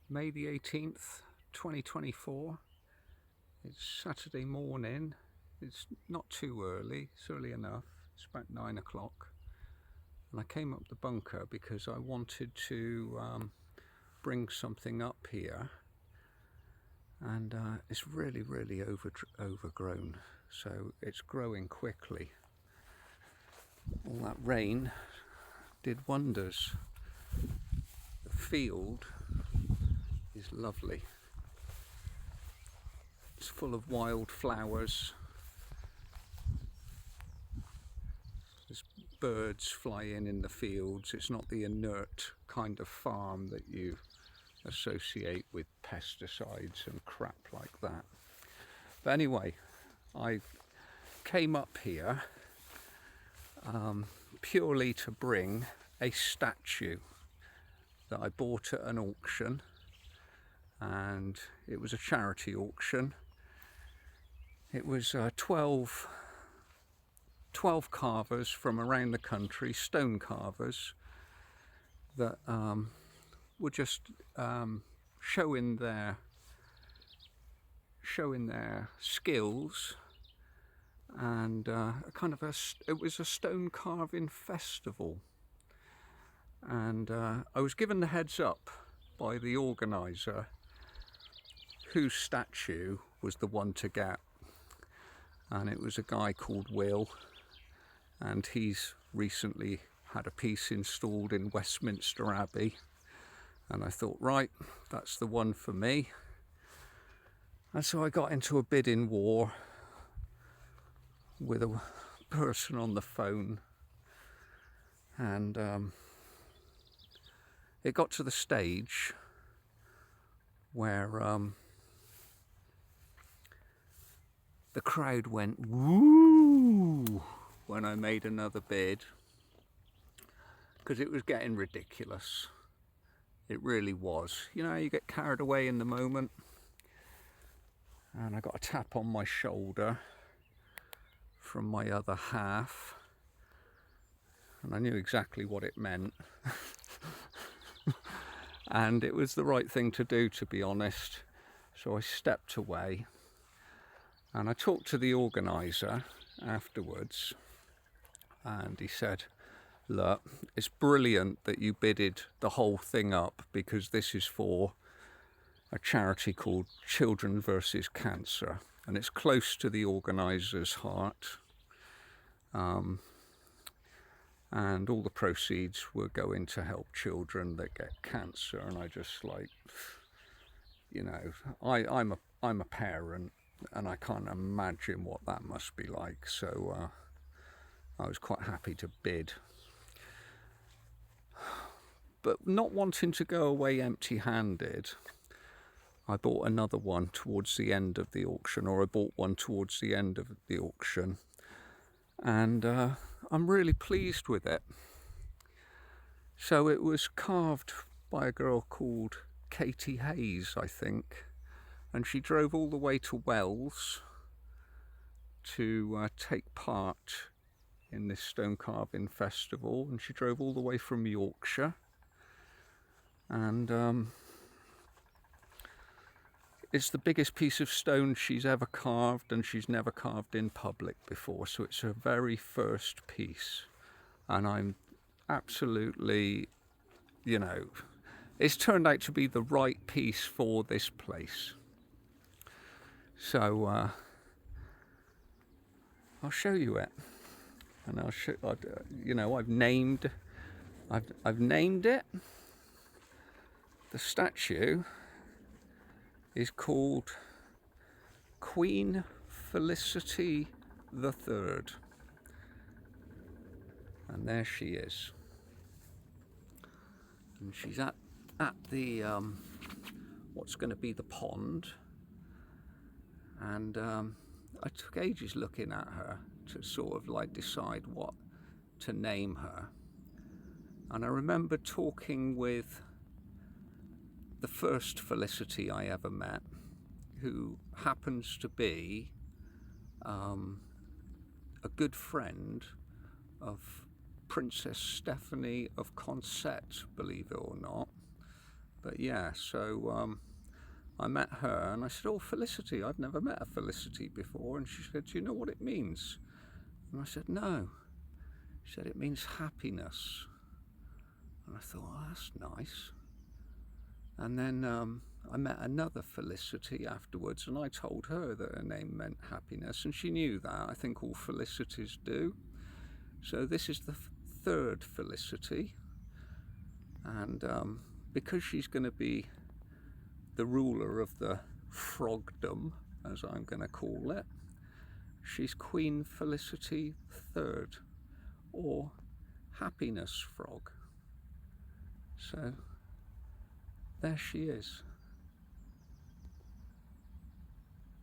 May the 18th, 2024. It's Saturday morning. It's not too early, it's early enough. It's about 9 o'clock. And I came up the bunker because I wanted to bring something up here. And it's really overgrown. So it's growing quickly. All that rain did wonders. The field is lovely. It's full of wild flowers. There's birds fly in the fields. It's not the inert kind of farm that you associate with pesticides and crap like that. But anyway, I came up here purely to bring a statue that I bought at an auction, and it was a charity auction. It was 12 carvers from around the country, stone carvers, that were just showing their skills, and it was a stone carving festival. And I was given the heads up by the organiser whose statue was the one to get, and it was a guy called Will, and he's recently had a piece installed in Westminster Abbey, and I thought, right, that's the one for me. And so I got into a bidding war with a person on the phone, and it got to the stage where the crowd went woo when I made another bid, because it was getting ridiculous. It really was. You know, you get carried away in the moment. And I got a tap on my shoulder from my other half, and I knew exactly what it meant. And it was the right thing to do, to be honest. So I stepped away, and I talked to the organiser afterwards, and he said, look, it's brilliant that you bidded the whole thing up, because this is for a charity called Children vs Cancer, and it's close to the organiser's heart. And all the proceeds were going to help children that get cancer. And I just, like, you know, I'm a parent, and I can't imagine what that must be like. So I was quite happy to bid, but not wanting to go away empty-handed, I bought another one towards the end of the auction, or I bought one towards the end of the auction, and I'm really pleased with it. So it was carved by a girl called Katie Hayes, I think, and she drove all the way to Wells to take part in this stone carving festival, and she drove all the way from Yorkshire, and it's the biggest piece of stone she's ever carved, and she's never carved in public before, so it's her very first piece. And I'm absolutely, you know, it's turned out to be the right piece for this place. So I'll show you it, and I'll show, you know, I've named it. The statue is called Queen Felicity III, and there she is, and she's at the what's going to be the pond, and I took ages looking at her to sort of like decide what to name her. And I remember talking with the first Felicity I ever met, who happens to be a good friend of Princess Stephanie of Consett, believe it or not. But yeah, so I met her and I said, "Oh, Felicity, I've never met a Felicity before." And she said, "Do you know what it means?" And I said, "No." She said, "It means happiness." And I thought, oh, that's nice. And then I met another Felicity afterwards, and I told her that her name meant happiness, and she knew that. I think all Felicities do. So this is the third Felicity, and because she's going to be the ruler of the Frogdom, as I'm going to call it, she's Queen Felicity III, or Happiness Frog. So there she is.